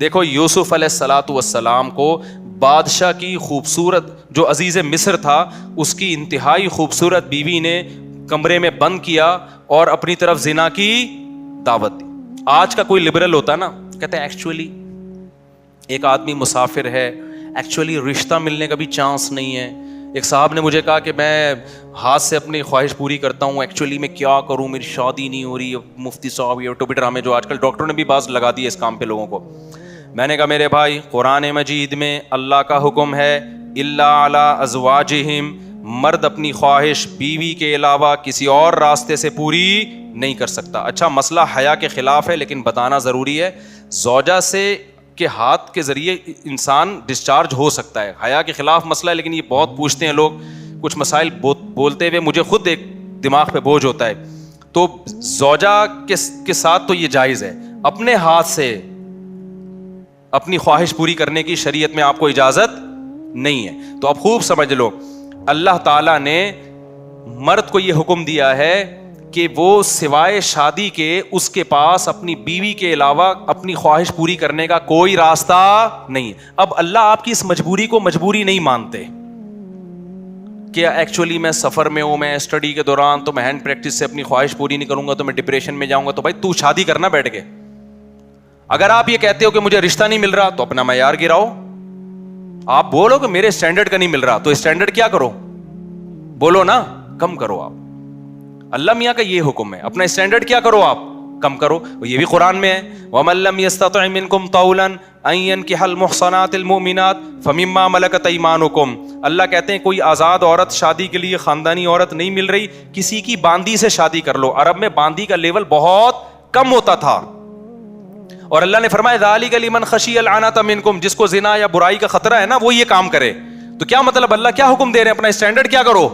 دیکھو یوسف علیہ الصلاۃ والسلام کو بادشاہ کی خوبصورت جو عزیز مصر تھا اس کی انتہائی خوبصورت بیوی نے کمرے میں بند کیا اور اپنی طرف زنا کی دعوت دی. آج کا کوئی لبرل ہوتا نا کہتے ہیں ایکچولی ایک آدمی مسافر ہے, ایکچولی رشتہ ملنے کا بھی چانس نہیں ہے. ایک صاحب نے مجھے کہا کہ میں ہاتھ سے اپنی خواہش پوری کرتا ہوں, ایکچولی میں کیا کروں, میری شادی نہیں ہو رہی. مفتی صاحب یہ ٹوپی ڈرامے جو آج کل ڈاکٹروں نے بھی باز لگا دی ہے اس کام پہ لوگوں کو. میں نے کہا میرے بھائی قرآن مجید میں اللہ کا حکم ہے الا علی ازواجہم, مرد اپنی خواہش بیوی کے علاوہ کسی اور راستے سے پوری نہیں کر سکتا. اچھا مسئلہ حیا کے خلاف ہے لیکن بتانا ضروری ہے, زوجہ سے کے ہاتھ کے ذریعے انسان ڈسچارج ہو سکتا ہے. حیا کے خلاف مسئلہ ہے لیکن یہ بہت پوچھتے ہیں لوگ, کچھ مسائل بولتے ہوئے مجھے خود ایک دماغ پہ بوجھ ہوتا ہے. تو زوجہ کے ساتھ تو یہ جائز ہے, اپنے ہاتھ سے اپنی خواہش پوری کرنے کی شریعت میں آپ کو اجازت نہیں ہے. تو اب خوب سمجھ لو, اللہ تعالیٰ نے مرد کو یہ حکم دیا ہے کہ وہ سوائے شادی کے اس کے پاس اپنی بیوی کے علاوہ اپنی خواہش پوری کرنے کا کوئی راستہ نہیں. اب اللہ آپ کی اس مجبوری کو مجبوری نہیں مانتے کہ ایکچولی میں سفر میں ہوں, میں اسٹڈی کے دوران تو میں ہینڈ پریکٹس سے اپنی خواہش پوری نہیں کروں گا تو میں ڈپریشن میں جاؤں گا. تو بھائی تو شادی کرنا بیٹھ کے. اگر آپ یہ کہتے ہو کہ مجھے رشتہ نہیں مل رہا تو اپنا معیار گراؤ. آپ بولو کہ میرے اسٹینڈرڈ کا نہیں مل رہا تو اسٹینڈرڈ کیا کرو, بولو نا کم کرو. آپ اللہ میاں کا یہ حکم ہے, اپنا اسٹینڈرڈ کیا کرو, آپ کم کرو. یہ بھی قرآن میں ہے وَمَن لَّمْ يَسْتَطِعْ مِنكُمْ طَوْلًا أَن يَنكِحَ الْمُحْصَنَاتِ الْمُؤْمِنَاتِ فَمِمَّا مَلَكَتْ أَيْمَانُكُمْ. اللہ کہتے ہیں کوئی آزاد عورت شادی کے لیے خاندانی عورت نہیں مل رہی, کسی کی باندی سے شادی کر لو. عرب میں باندی کا لیول بہت کم ہوتا تھا اور اللہ نے فرمایا ذَلِكَ لِمَنْ خَشِيَ الْعَنَتَ مِنكُمْ, جس کو زنا یا برائی کا خطرہ ہے نا وہ یہ کام کرے. تو کیا مطلب اللہ کیا حکم دے رہے ہیں, اپنا اسٹینڈرڈ کیا کرو,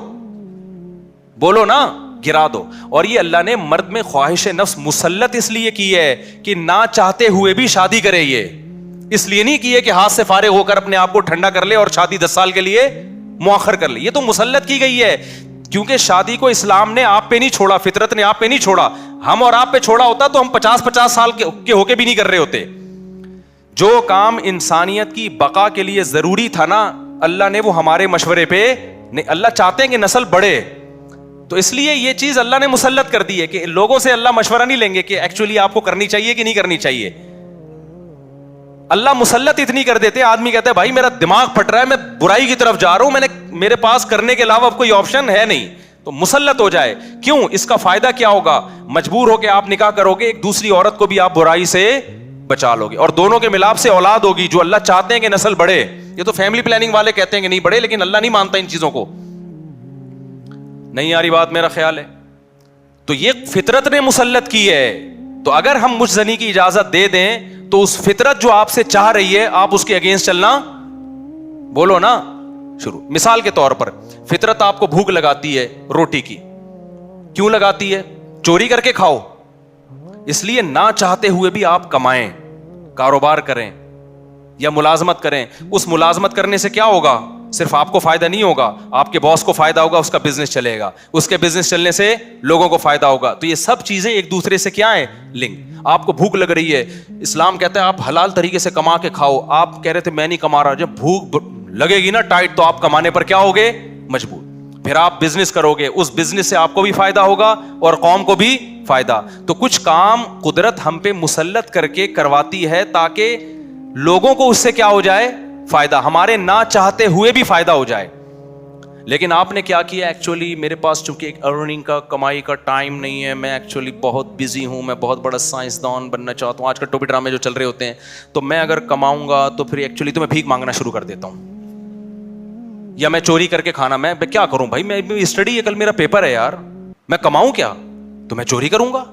بولو نا گرا دو. اور یہ اللہ نے مرد میں خواہش نفس مسلط اس لیے کی ہے کہ نہ چاہتے ہوئے بھی شادی کرے. یہ اس لیے نہیں کی ہے کہ ہاتھ سے فارغ ہو کر اپنے آپ کو ٹھنڈا کر لے اور شادی 10 سال کے لیے مؤخر کر لے. یہ تو مسلط کی گئی ہے کیونکہ شادی کو اسلام نے آپ پہ نہیں چھوڑا, فطرت نے آپ پہ نہیں چھوڑا. ہم اور آپ پہ چھوڑا ہوتا تو ہم 50 سال کے ہو کے بھی نہیں کر رہے ہوتے. جو کام انسانیت کی بقا کے لیے ضروری تھا نا اللہ نے وہ ہمارے مشورے پہ نہیں. اللہ چاہتے ہیں کہ نسل بڑھے تو اس لیے یہ چیز اللہ نے مسلط کر دی ہے کہ لوگوں سے اللہ مشورہ نہیں لیں گے کہ ایکچولی آپ کو کرنی چاہیے کہ نہیں کرنی چاہیے. اللہ مسلط اتنی کر دیتے, آدمی کہتا ہے بھائی میرا دماغ پھٹ رہا ہے, میں برائی کی طرف جا رہا ہوں, میرے پاس کرنے کے علاوہ کوئی آپشن ہے نہیں, تو مسلط ہو جائے. کیوں, اس کا فائدہ کیا ہوگا, مجبور ہو کے آپ نکاح کرو گے, ایک دوسری عورت کو بھی آپ برائی سے بچا لو گے اور دونوں کے ملاپ سے اولاد ہوگی جو اللہ چاہتے ہیں کہ نسل بڑھے. یہ تو فیملی پلاننگ والے کہتے ہیں کہ نہیں بڑھے لیکن اللہ نہیں مانتا ان چیزوں کو. نہیں آ رہی بات, میرا خیال ہے. تو یہ فطرت نے مسلط کی ہے. تو اگر ہم مجھ زنی کی اجازت دے دیں تو اس فطرت جو آپ سے چاہ رہی ہے آپ اس کے اگینسٹ چلنا, بولو نا شروع. مثال کے طور پر فطرت آپ کو بھوک لگاتی ہے روٹی کی, کیوں لگاتی ہے, چوری کر کے کھاؤ. اس لیے نہ چاہتے ہوئے بھی آپ کمائیں, کاروبار کریں یا ملازمت کریں. اس ملازمت کرنے سے کیا ہوگا, صرف آپ کو فائدہ نہیں ہوگا, آپ کے باس کو فائدہ ہوگا, اس کا بزنس چلے گا, اس کے بزنس چلنے سے لوگوں کو فائدہ ہوگا. تو یہ سب چیزیں ایک دوسرے سے کیا ہیں, لنک. آپ کو بھوک لگ رہی ہے, اسلام کہتا ہے آپ حلال طریقے سے کما کے کھاؤ. آپ کہہ رہے تھے میں نہیں کما رہا, جب بھوک لگے گی نا ٹائٹ تو آپ کمانے پر کیا ہوگے, مجبور. پھر آپ بزنس کرو گے, اس بزنس سے آپ کو بھی فائدہ ہوگا اور قوم کو بھی فائدہ. تو کچھ کام قدرت ہم پہ مسلط کر کے کرواتی ہے تاکہ لوگوں کو اس سے کیا ہو جائے, فائدہ, ہمارے نہ چاہتے ہوئے بھی فائدہ ہو جائے. لیکن آپ نے کیا کیا, ایکچولی میرے پاس چونکہ ایک ارننگ کا کمائی کا ٹائم نہیں ہے, میں ایکچولی بہت بزی ہوں, میں بہت بڑا سائنسدان بننا چاہتا ہوں. آج کل ٹوپی ڈرامے جو چل رہے ہوتے ہیں, تو میں اگر کماؤں گا تو پھر ایکچولی تو میں بھیک مانگنا شروع کر دیتا ہوں یا میں چوری کر کے کھانا. میں کیا کروں بھائی, میں اسٹڈی ہے, کل میرا پیپر ہے یار, میں کماؤں کیا, تو میں چوری کروں گا.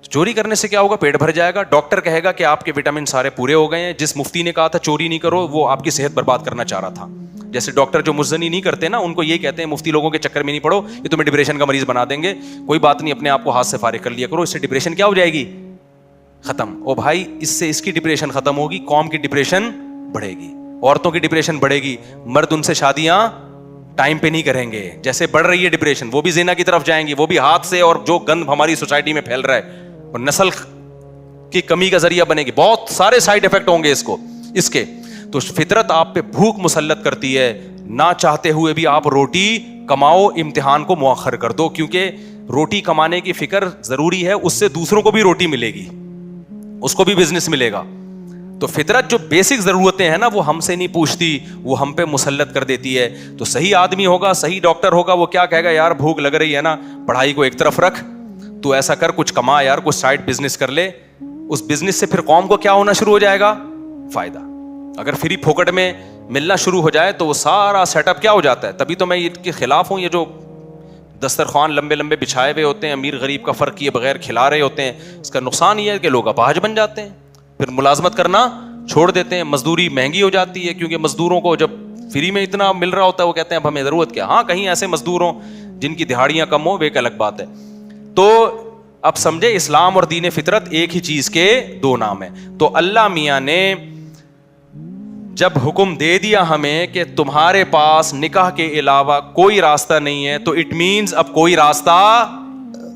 چوری کرنے سے کیا ہوگا, پیٹ بھر جائے گا. ڈاکٹر کہے گا کہ آپ کے وٹامن سارے پورے ہو گئے ہیں. جس مفتی نے کہا تھا چوری نہیں کرو وہ آپ کی صحت برباد کرنا چاہ رہا تھا. جیسے ڈاکٹر جو مزنی نہیں کرتے نا ان کو یہ کہتے ہیں مفتی لوگوں کے چکر میں نہیں پڑو, یہ تمہیں ڈپریشن کا مریض بنا دیں گے. کوئی بات نہیں, اپنے آپ کو ہاتھ سے فارغ کر لیا کرو, اس سے ڈپریشن کیا ہو جائے گی, ختم. او بھائی اس سے اس کی ڈپریشن ختم ہوگی, قوم کی ڈپریشن بڑھے گی, عورتوں کی ڈپریشن بڑھے گی. مرد ان سے شادیاں ٹائم پہ نہیں کریں گے, جیسے بڑھ رہی ہے ڈپریشن وہ بھی زنا کی طرف جائیں گے, وہ بھی ہاتھ سے, اور جو گند ہماری سوسائٹی میں پھیل رہا ہے اور نسل کی کمی کا ذریعہ بنے گی, بہت سارے سائڈ افیکٹ ہوں گے اس کے. تو فطرت آپ پہ بھوک مسلط کرتی ہے, نہ چاہتے ہوئے بھی آپ روٹی کماؤ, امتحان کو مؤخر کر دو, کیونکہ روٹی کمانے کی فکر ضروری ہے, اس سے دوسروں کو بھی روٹی ملے گی, اس کو بھی بزنس ملے گا. تو فطرت جو بیسک ضرورتیں ہیں نا وہ ہم سے نہیں پوچھتی, وہ ہم پہ مسلط کر دیتی ہے. تو صحیح آدمی ہوگا, صحیح ڈاکٹر ہوگا, وہ کیا کہے گا, یار بھوک لگ رہی ہے نا, پڑھائی کو ایک طرف رکھ, تو ایسا کر کچھ کما یار, کچھ سائڈ بزنس کر لے. اس بزنس سے پھر قوم کو کیا ہونا شروع ہو جائے گا, فائدہ. اگر فری پھوکٹ میں ملنا شروع ہو جائے تو وہ سارا سیٹ اپ کیا ہو جاتا ہے. تبھی تو میں اس کے خلاف ہوں, یہ جو دسترخوان لمبے لمبے بچھائے ہوئے ہوتے ہیں, امیر غریب کا فرق کیے بغیر کھلا رہے ہوتے ہیں, اس کا نقصان یہ ہے کہ لوگ اپاہج بن جاتے ہیں, پھر ملازمت کرنا چھوڑ دیتے ہیں, مزدوری مہنگی ہو جاتی ہے, کیونکہ مزدوروں کو جب فری میں اتنا مل رہا ہوتا ہے وہ کہتے ہیں اب ہمیں ضرورت کیا. ہاں کہیں ایسے مزدور ہوں جن کی دہاڑیاں کم ہوں, وہ ایک الگ بات ہے. تو اب سمجھے اسلام اور دین فطرت ایک ہی چیز کے دو نام ہیں. تو اللہ میاں نے جب حکم دے دیا ہمیں کہ تمہارے پاس نکاح کے علاوہ کوئی راستہ نہیں ہے, تو اٹ مینز اب کوئی راستہ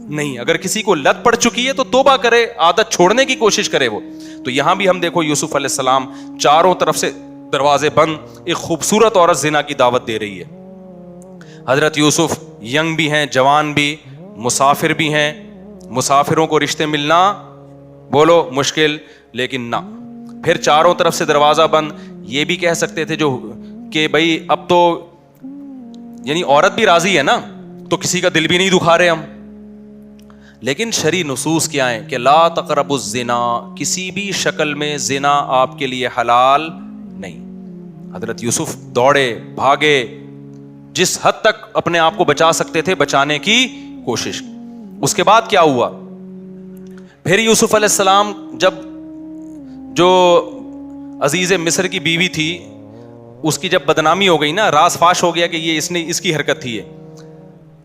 نہیں. اگر کسی کو لت پڑ چکی ہے تو توبہ کرے, عادت چھوڑنے کی کوشش کرے وہ. تو یہاں بھی ہم دیکھو یوسف علیہ السلام چاروں طرف سے دروازے بند, ایک خوبصورت عورت زنا کی دعوت دے رہی ہے. حضرت یوسف ینگ بھی ہیں, جوان بھی, مسافر بھی ہیں, مسافروں کو رشتے ملنا بولو مشکل, لیکن نہ, پھر چاروں طرف سے دروازہ بند. یہ بھی کہہ سکتے تھے جو کہ بھائی اب تو یعنی عورت بھی راضی ہے نا, تو کسی کا دل بھی نہیں دکھا رہے ہم. لیکن شرعی نصوص کیا ہیں کہ لا تقربوا الزنا, کسی بھی شکل میں زنا آپ کے لیے حلال نہیں. حضرت یوسف دوڑے بھاگے, جس حد تک اپنے آپ کو بچا سکتے تھے بچانے کی کوشش. اس کے بعد کیا ہوا, پھر یوسف علیہ السلام جب جو عزیز مصر کی بیوی تھی اس کی جب بدنامی ہو گئی نا, راز فاش ہو گیا کہ یہ اس کی حرکت تھی,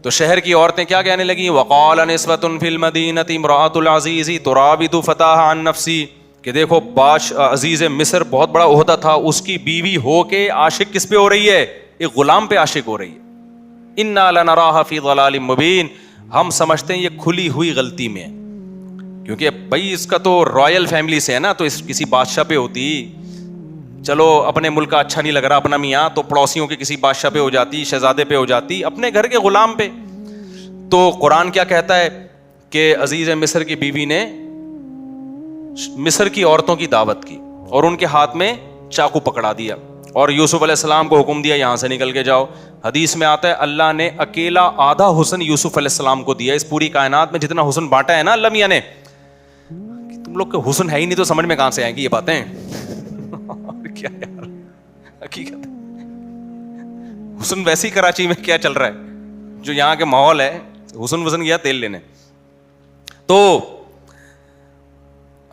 تو شہر کی عورتیں کیا کہنے لگیں, وقال نسوۃ فی المدینہ امرأۃ العزیز تراود فتاها عن نفسی, کہ دیکھو عزیز مصر بہت بڑا عہدہ تھا, اس کی بیوی ہو کے عاشق کس پہ ہو رہی ہے, ایک غلام پہ عاشق ہو رہی ہے. انا لنراها فی ضلال مبین, ہم سمجھتے ہیں یہ کھلی ہوئی غلطی میں, کیونکہ بھائی اس کا تو رائل فیملی سے ہے نا, تو اس کسی بادشاہ پہ ہوتی, چلو اپنے ملک کا اچھا نہیں لگ رہا اپنا میاں, تو پڑوسیوں کے کسی بادشاہ پہ ہو جاتی, شہزادے پہ ہو جاتی, اپنے گھر کے غلام پہ. تو قرآن کیا کہتا ہے کہ عزیز مصر کی بیوی نے مصر کی عورتوں کی دعوت کی اور ان کے ہاتھ میں چاقو پکڑا دیا, اور یوسف علیہ السلام کو حکم دیا یہاں سے نکل کے جاؤ. حدیث میں آتا ہے اللہ نے اکیلا آدھا حسن یوسف علیہ السلام کو دیا. اس پوری کائنات میں جتنا حسن بانٹا ہے نا اللہ میاں نے, تم لوگ کے حسن ہے ہی نہیں تو سمجھ میں کہاں سے آئیں گی یہ باتیں. کیا یار حقیقت حسن ویسی کراچی میں کیا چل رہا ہے, جو یہاں کے ماحول ہے, حسن وسن گیا تیل لینے. تو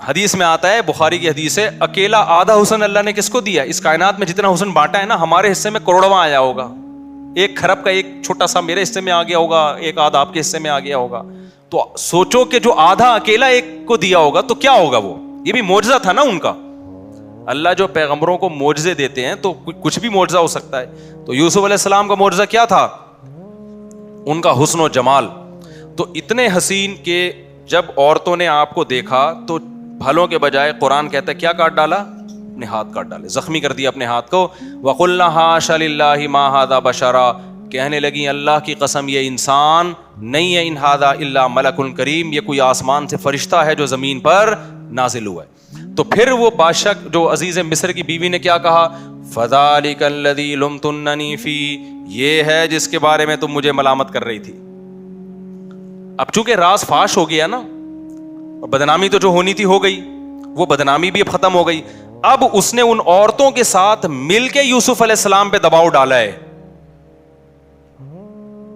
حدیث میں آتا ہے, بخاری کی حدیث ہے, اکیلا آدھا حسن اللہ نے کس کو دیا. اس کائنات میں جتنا حسن بانٹا ہے نا, ہمارے حصے میں کروڑواں آیا ہوگا, ایک کھرب کا ایک چھوٹا سا میرے حصے میں آ گیا ہوگا, ایک آدھا آپ کے حصے میں آ گیا ہوگا. تو سوچو کہ جو آدھا اکیلا ایک کو دیا ہوگا تو کیا ہوگا, وہ یہ بھی معجزہ تھا نا ان کا. اللہ جو پیغمبروں کو معجزے دیتے ہیں تو کچھ بھی معجزہ ہو سکتا ہے. تو یوسف علیہ السلام کا معجزہ کیا تھا, ان کا حسن و جمال. تو اتنے حسین کہ جب عورتوں نے آپ کو دیکھا تو بھلوں کے بجائے قرآن کہتا ہے کیا کاٹ ڈالا, اپنے ہاتھ کاٹ ڈالے, زخمی کر دیا اپنے ہاتھ کو. وَقُلْنَا حَاشَ لِلَّهِ مَا هَذَا بَشَرًا, کہنے لگی اللہ کی قسم یہ انسان نہیں ہے, ان هَذَا إِلَّا مَلَكٌ كَرِيمٌ, یہ کوئی آسمان سے فرشتہ ہے جو زمین پر نازل ہوا ہے. تو پھر وہ بادشاہ جو عزیز مصر کی بیوی نے کیا کہا, فَذَلِكَ الَّذِي لُمْتُنَّنِي فِيهِ, یہ ہے جس کے بارے میں تم مجھے ملامت کر رہی تھی. اب چونکہ راز فاش ہو گیا نا, اور بدنامی تو جو ہونی تھی ہو گئی, وہ بدنامی بھی اب ختم ہو گئی. اب اس نے ان عورتوں کے ساتھ مل کے یوسف علیہ السلام پہ دباؤ ڈالا ہے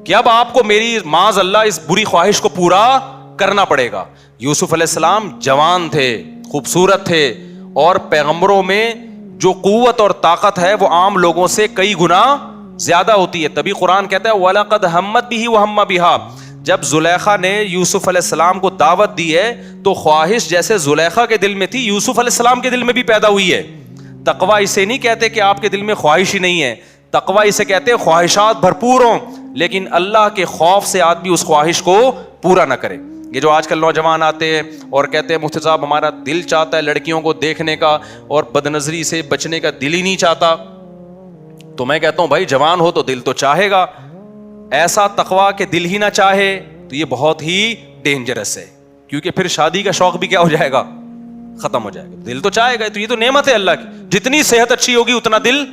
کہ اب آپ کو میری معاذ اللہ اس بری خواہش کو پورا کرنا پڑے گا. یوسف علیہ السلام جوان تھے, خوبصورت تھے, اور پیغمبروں میں جو قوت اور طاقت ہے وہ عام لوگوں سے کئی گنا زیادہ ہوتی ہے. تبھی قرآن کہتا ہے وَلَقَدْ هَمَّتْ بِهِ وَهَمَّ بِهَا, جب زلیخا نے یوسف علیہ السلام کو دعوت دی ہے تو خواہش جیسے زلیخا کے دل میں تھی یوسف علیہ السلام کے دل میں بھی پیدا ہوئی ہے. تقویٰ اسے نہیں کہتے کہ آپ کے دل میں خواہش ہی نہیں ہے, تقویٰ اسے کہتے ہیں خواہشات بھرپور ہوں لیکن اللہ کے خوف سے آدمی اس خواہش کو پورا نہ کرے. یہ جو آج کل نوجوان آتے ہیں اور کہتے ہیں مفتی صاحب ہمارا دل چاہتا ہے لڑکیوں کو دیکھنے کا اور بدنظری سے بچنے کا دل ہی نہیں چاہتا, تو میں کہتا ہوں بھائی جوان ہو تو دل تو چاہے گا, ایسا تقویٰ کہ دل ہی نہ چاہے تو یہ بہت ہی ڈینجرس ہے, کیونکہ پھر شادی کا شوق بھی کیا ہو جائے گا, ختم ہو جائے گا. دل تو چاہے گا, تو یہ تو نعمت ہے اللہ کی. جتنی صحت اچھی ہوگی اتنا دل,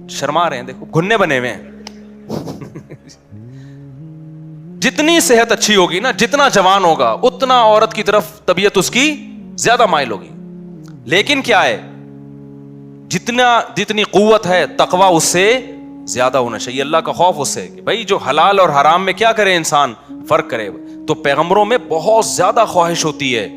شرما رہے ہیں دیکھو گھننے بنے ہوئے ہیں, جتنی صحت اچھی ہوگی نا, جتنا جوان ہوگا اتنا عورت کی طرف طبیعت اس کی زیادہ مائل ہوگی. لیکن کیا ہے, جتنی قوت ہے تقویٰ اس سے زیادہ ہونا چاہیے, اللہ کا خوف اس سے, کہ بھائی جو حلال اور حرام میں کیا کرے انسان, فرق کرے. تو پیغمبروں میں بہت زیادہ خواہش ہوتی ہے,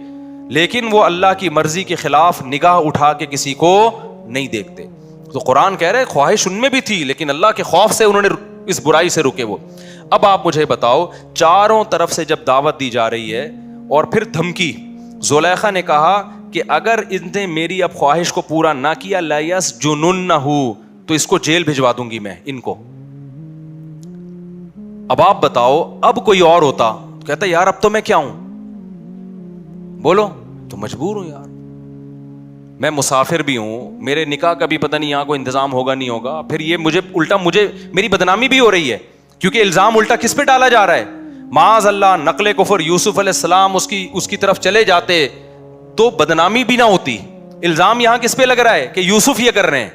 لیکن وہ اللہ کی مرضی کے خلاف نگاہ اٹھا کے کسی کو نہیں دیکھتے. تو قرآن کہہ رہے خواہش ان میں بھی تھی, لیکن اللہ کے خوف سے انہوں نے اس برائی سے رکے وہ. اب آپ مجھے بتاؤ, چاروں طرف سے جب دعوت دی جا رہی ہے اور پھر دھمکی, زلیخا نے کہا کہ اگر ان نے میری اب خواہش کو پورا نہ کیا لیسجننہ, تو اس کو جیل بھجوا دوں گی میں ان کو. اب آپ بتاؤ, اب کوئی اور ہوتا تو کہتا یار اب تو میں کیا ہوں, بولو, تو مجبور ہوں یار, میں مسافر بھی ہوں, میرے نکاح کا بھی پتہ نہیں یہاں کوئی انتظام ہوگا نہیں ہوگا, پھر یہ مجھے الٹا میری بدنامی بھی ہو رہی ہے, کیونکہ الزام الٹا کس پہ ڈالا جا رہا ہے, معاذ اللہ نقل کفر, یوسف علیہ السلام اس کی طرف چلے جاتے تو بدنامی بھی نہ ہوتی. الزام یہاں کس پہ لگ رہا ہے کہ یوسف یہ کر رہے ہیں,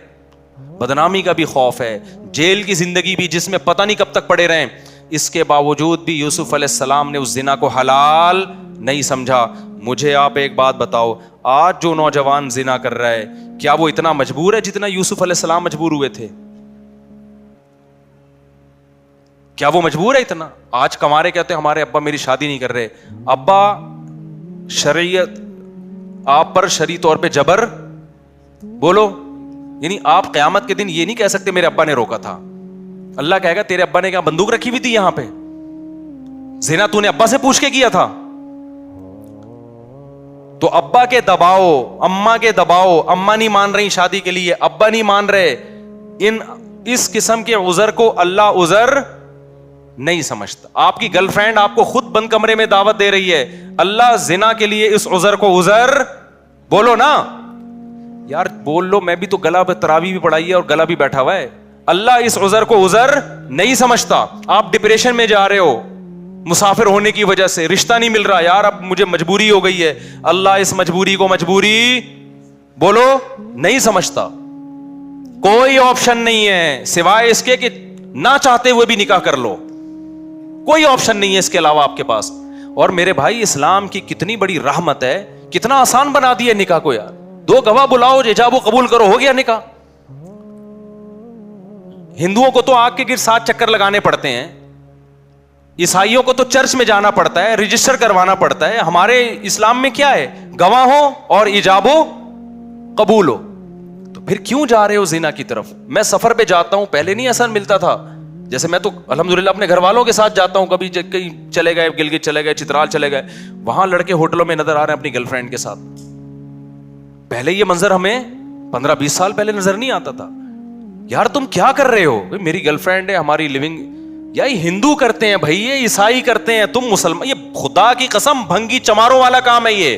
بدنامی کا بھی خوف ہے, جیل کی زندگی بھی جس میں پتہ نہیں کب تک پڑے رہیں. اس کے باوجود بھی یوسف علیہ السلام نے اس زنا کو حلال نہیں سمجھا. مجھے آپ ایک بات بتاؤ, آج جو نوجوان زنا کر رہا ہے کیا وہ اتنا مجبور ہے جتنا یوسف علیہ السلام مجبور ہوئے تھے؟ کیا وہ مجبور ہے اتنا؟ آج کمارے کہتے ہیں ہمارے ابا میری شادی نہیں کر رہے. ابا شریعت آپ پر شرعی طور پہ جبر, بولو, یعنی آپ قیامت کے دن یہ نہیں کہہ سکتے میرے ابا نے روکا تھا. اللہ کہے گا تیرے ابا نے کیا بندوق رکھی ہوئی تھی یہاں پہ, زنا تو نے ابا سے پوچھ کے کیا تھا. تو ابا کے دباؤ, اماں کے دباؤ, اماں نہیں مان رہی شادی کے لیے, ابا نہیں مان رہے, اس قسم کے عذر کو اللہ عذر نہیں سمجھتا. آپ کی گرل فرینڈ آپ کو خود بند کمرے میں دعوت دے رہی ہے, اللہ زنا کے لیے اس عذر کو عذر, بولو نا یار, بول لو. میں بھی تو گلا تراویح بھی پڑھائی ہے اور گلا بھی بیٹھا ہوا ہے. اللہ اس عذر کو عذر نہیں سمجھتا. آپ ڈپریشن میں جا رہے ہو مسافر ہونے کی وجہ سے, رشتہ نہیں مل رہا, یار اب مجھے مجبوری ہو گئی ہے, اللہ اس مجبوری کو مجبوری, بولو, نہیں سمجھتا. کوئی آپشن نہیں ہے سوائے اس کے کہ نہ چاہتے ہوئے بھی نکاح کر لو, کوئی آپشن نہیں ہے اس کے علاوہ آپ کے پاس. اور میرے بھائی اسلام کی کتنی بڑی رحمت ہے, کتنا آسان بنا دیا نکاح کو یار. 2 گواہ بلاؤ, ایجاب و قبول کرو, ہو گیا نکاح. ہندوؤں کو تو آگ کے گر 7 چکر لگانے پڑتے ہیں, عیسائیوں کو تو چرچ میں جانا پڑتا ہے, رجسٹر کروانا پڑتا ہے. ہمارے اسلام میں کیا ہے, گواہ ہو اور ایجاب و قبول ہو. تو پھر کیوں جا رہے ہو زنا کی طرف؟ میں سفر پہ جاتا ہوں, پہلے نہیں ایسا ملتا تھا, جیسے میں تو الحمدللہ اپنے گھر والوں کے ساتھ جاتا ہوں, کبھی کہیں چلے گئے, گلگت چلے گئے, چترال چلے گئے, وہاں لڑکے ہوٹلوں میں نظر آ رہے ہیں اپنی گرل فرینڈ کے ساتھ. پہلے یہ منظر ہمیں 15-20 سال پہلے نظر نہیں آتا تھا. یار تم کیا کر رہے ہو, میری گرل فرینڈ ہے, ہماری لیونگ. یا یہ ہندو کرتے ہیں بھائی, یہ عیسائی کرتے ہیں, تم مسلمان. یہ خدا کی قسم بھنگی چماروں والا کام ہے. یہ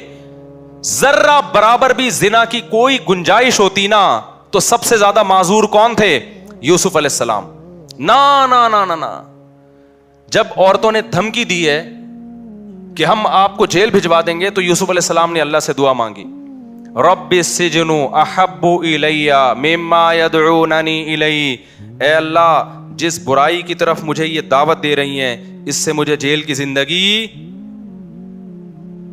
ذرہ برابر بھی زنا کی کوئی گنجائش ہوتی نا تو سب سے زیادہ معذور کون تھے؟ یوسف علیہ السلام. نا نا نا نا نا, جب عورتوں نے دھمکی دی ہے کہ ہم آپ کو جیل بھجوا دیں گے, تو یوسف علیہ السلام نے اللہ سے دعا مانگی, رب السجن احب الی مما یدعوننی الی, اے اللہ جس برائی کی طرف مجھے یہ دعوت دے رہی ہیں اس سے مجھے جیل کی زندگی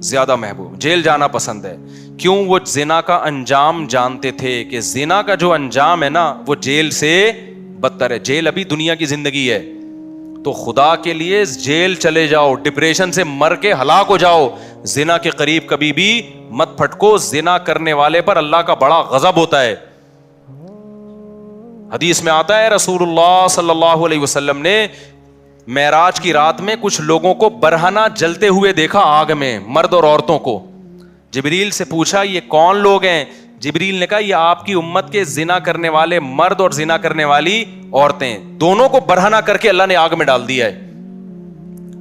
زیادہ محبوب, جیل جانا پسند ہے. کیوں؟ وہ زنا کا انجام جانتے تھے کہ زنا کا جو انجام ہے نا وہ جیل سے بدتر ہے. جیل ابھی دنیا کی زندگی ہے, تو خدا کے لیے جیل چلے جاؤ, ڈپریشن سے مر کے ہلاک ہو جاؤ, زنا کے قریب کبھی بھی مت پھٹکو. زنا کرنے والے پر اللہ کا بڑا غضب ہوتا ہے. حدیث میں آتا ہے رسول اللہ صلی اللہ علیہ وسلم نے معراج کی رات میں کچھ لوگوں کو برہنہ جلتے ہوئے دیکھا آگ میں, مرد اور عورتوں کو. جبریل سے پوچھا یہ کون لوگ ہیں؟ جبریل نے کہا یہ آپ کی امت کے زنا کرنے والے مرد اور زنا کرنے والی عورتیں, دونوں کو برہنہ کر کے اللہ نے آگ میں ڈال دیا ہے.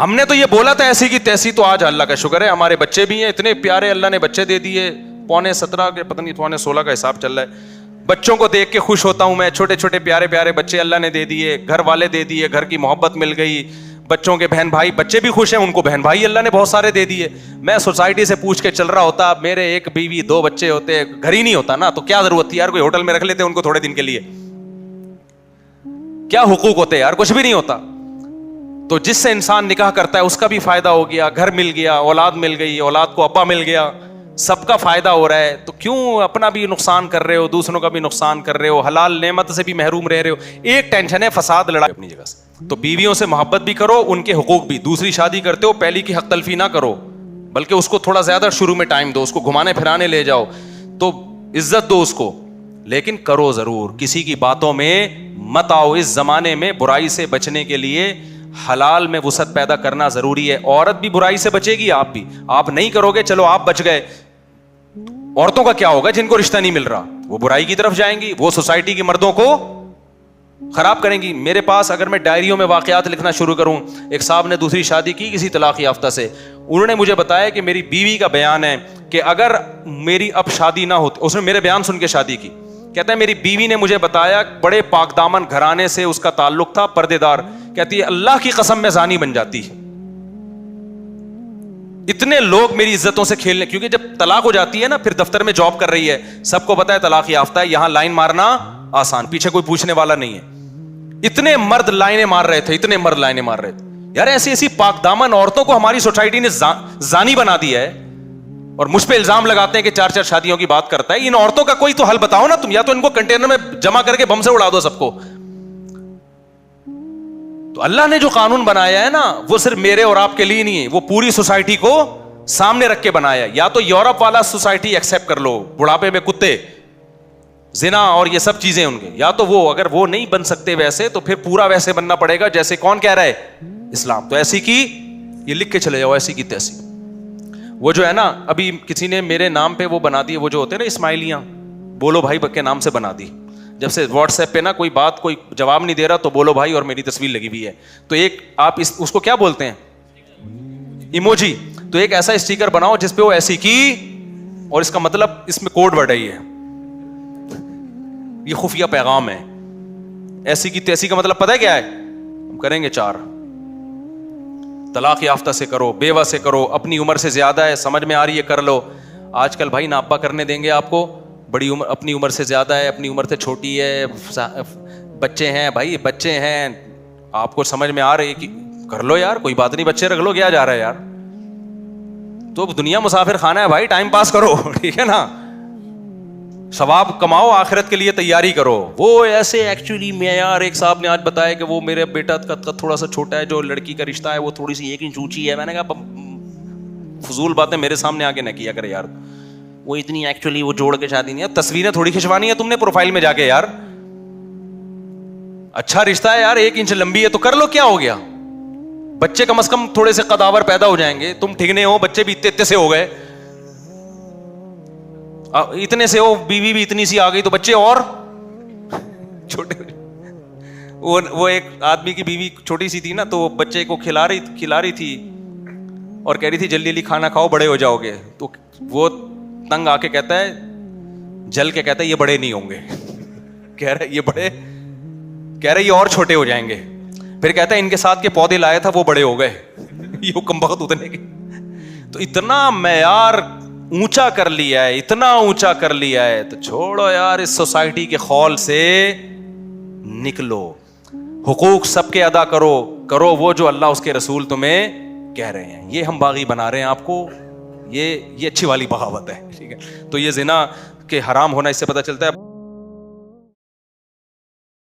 ہم نے تو یہ بولا تھا ایسی کی تیسی, تو آج اللہ کا شکر ہے ہمارے بچے بھی ہیں اتنے پیارے, اللہ نے بچے دے دیے, 17.5 کے پتہ نہیں 16.5 کا حساب چل رہا ہے. بچوں کو دیکھ کے خوش ہوتا ہوں میں, چھوٹے چھوٹے پیارے پیارے بچے اللہ نے دے دیے, گھر والے دے دیے, گھر کی محبت مل گئی, بچوں کے بہن بھائی, بچے بھی خوش ہیں, ان کو بہن بھائی اللہ نے بہت سارے دے دیے. میں سوسائٹی سے پوچھ کے چل رہا ہوتا, میرے 1 بیوی 2 بچے ہوتے, گھر ہی نہیں ہوتا نا, تو کیا ضرورت تھی یار, کوئی ہوٹل میں رکھ لیتے ان کو تھوڑے دن کے لیے, کیا حقوق ہوتے یار, کچھ بھی نہیں ہوتا. تو جس سے انسان نکاح کرتا ہے اس کا بھی فائدہ ہو گیا, گھر مل گیا, اولاد مل گئی, اولاد کو ابا مل گیا, سب کا فائدہ ہو رہا ہے. تو کیوں اپنا بھی نقصان کر رہے ہو, دوسروں کا بھی نقصان کر رہے ہو, حلال نعمت سے بھی محروم رہ رہے ہو. ایک ٹینشن ہے فساد, لڑائی اپنی جگہ سے. تو بیویوں سے محبت بھی کرو, ان کے حقوق بھی. دوسری شادی کرتے ہو پہلی کی حق تلفی نہ کرو, بلکہ اس کو تھوڑا زیادہ شروع میں ٹائم دو, اس کو گھمانے پھرانے لے جاؤ, تو عزت دو اس کو, لیکن کرو ضرور, کسی کی باتوں میں مت آؤ. اس زمانے میں برائی سے بچنے کے لیے حلال میں وسعت پیدا کرنا ضروری ہے. عورت بھی برائی سے بچے گی, آپ بھی. آپ نہیں کرو گے, چلو آپ بچ گئے, عورتوں کا کیا ہوگا جن کو رشتہ نہیں مل رہا, وہ برائی کی طرف جائیں گی, وہ سوسائٹی کے مردوں کو خراب کریں گی. میرے پاس اگر میں ڈائریوں میں واقعات لکھنا شروع کروں, ایک صاحب نے دوسری شادی کی کسی طلاق یافتہ سے, انہوں نے مجھے بتایا کہ میری بیوی کا بیان ہے کہ اگر میری اب شادی نہ ہوتی, اس نے میرے بیان سن کے شادی کی, کہتا ہے میری بیوی نے مجھے بتایا بڑے پاک دامن گھرانے سے اس کا تعلق تھا, پردے دار, کہتی ہے اللہ کی قسم میں زانی بن جاتی. اتنے لوگ میری عزتوں سے کھیلنے, کیونکہ جب طلاق ہو جاتی ہے نا, پھر دفتر میں جاب کر رہی ہے, سب کو پتا ہے طلاق یافتہ ہے, یہاں لائن مارنا آسان, پیچھے کوئی پوچھنے والا نہیں ہے. اتنے مرد لائنیں مار رہے تھے, اتنے مرد لائنیں مار رہے تھے. یار ایسی ایسی پاک دامن عورتوں کو ہماری سوسائٹی نے زانی بنا دیا ہے, اور مجھ پہ الزام لگاتے ہیں کہ 4 شادیوں کی بات کرتا ہے. ان عورتوں کا کوئی تو حل بتاؤ نا تم, یا تو ان کو کنٹینر میں جمع کر کے بم سے اڑا دو سب کو. تو اللہ نے جو قانون بنایا ہے نا, وہ صرف میرے اور آپ کے لیے نہیں ہے, وہ پوری سوسائٹی کو سامنے رکھ کے بنایا. یا تو یورپ والا سوسائٹی ایکسپٹ کر لو, بڑھاپے میں کتے, زنا اور یہ سب چیزیں ان کے, یا تو وہ, اگر وہ نہیں بن سکتے ویسے, تو پھر پورا ویسے بننا پڑے گا جیسے کون کہہ رہا ہے, اسلام. تو ایسی کی, یہ لکھ کے چلے جاؤ, ایسی کی تیسی. وہ جو ہے نا, ابھی کسی نے میرے نام پہ وہ بنا دی, وہ جو ہوتے ہیں نا اسماعیلیاں, بولو بھائی کے نام سے بنا دی. جب سے واٹس ایپ پہ نا کوئی بات کوئی جواب نہیں دے رہا, تو بولو بھائی اور میری تصویر لگی ہوئی ہے, تو ایک آپ اس کو کیا بولتے ہیں, ایموجی. تو ایک ایسا اسٹیکر بناؤ جس پہ وہ ایسی کی, اور اس کا مطلب اس میں کوڈ ورڈ ہے, یہ خفیہ پیغام ہے. ایسی کی تیسی کا مطلب پتہ ہے کیا ہے, ہم کریں گے 4. طلاق یافتہ سے کرو, بیوہ سے کرو, اپنی عمر سے زیادہ ہے, سمجھ میں آ رہی ہے کر لو. آج کل بھائی ناپا کرنے دیں گے آپ کو, بڑی عمر, اپنی عمر سے زیادہ ہے, اپنی عمر سے چھوٹی ہے, بچے ہیں بھائی, بچے ہیں, آپ کو سمجھ میں آ رہی ہے کہ کر لو یار, کوئی بات نہیں, بچے رکھ لو, کیا جا رہا ہے یار. تو دنیا مسافر خانہ ہے بھائی, ٹائم پاس کرو, ٹھیک ہے نا, ثواب کماؤ, آخرت کے لیے تیاری کرو. وہ ایسے ایکچولی میں یار, ایک صاحب نے آج بتایا کہ وہ میرے بیٹا کا تھوڑا سا چھوٹا ہے, جو لڑکی کا رشتہ ہے وہ تھوڑی سی 1 انچ اونچی ہے. میں نے کہا فضول باتیں میرے سامنے آگے نہ کیا کرے یار, وہ اتنی ایکچولی وہ جوڑ کے شادی نہیں ہے, تصویریں تھوڑی کھنچوانی ہے تم نے پروفائل میں جا کے یار. اچھا رشتہ ہے یار, 1 انچ لمبی ہے تو کر لو, کیا ہو گیا. بچے کم از کم تھوڑے سے قداور پیدا ہو جائیں گے. تم ٹھگنے ہو, بچے بھی اتنے سے ہو گئے, اتنے سے ہو, بیوی بھی اتنی سی آ گئی, تو بچے اور چھوٹے. وہ ایک آدمی کی بیوی چھوٹی سی تھی نا, تو بچے کو کھلا رہی تھی, اور کہہ رہی تھی جلدی جلدی کھانا کھاؤ, بڑے ہو جاؤ گے. تو وہ تنگ آ کے کہتا ہے, جل کے کہتا ہے یہ بڑے نہیں ہوں گے. کہہ رہے یہ اور چھوٹے ہو جائیں گے. پھر کہتا ہے ان کے ساتھ کے پودے لائے تھا, وہ بڑے ہو گئے. یہ کم بخت اتنے کے. تو اتنا معیار اونچا کر لیا ہے, اتنا اونچا کر لیا ہے, تو چھوڑو یار, اس سوسائٹی کے خول سے نکلو. حقوق سب کے ادا کرو وہ جو اللہ اس کے رسول تمہیں کہہ رہے ہیں. یہ ہم باغی بنا رہے ہیں آپ کو, یہ اچھی والی بغاوت ہے, ٹھیک ہے. تو یہ زنا کے حرام ہونا اس سے پتہ چلتا ہے.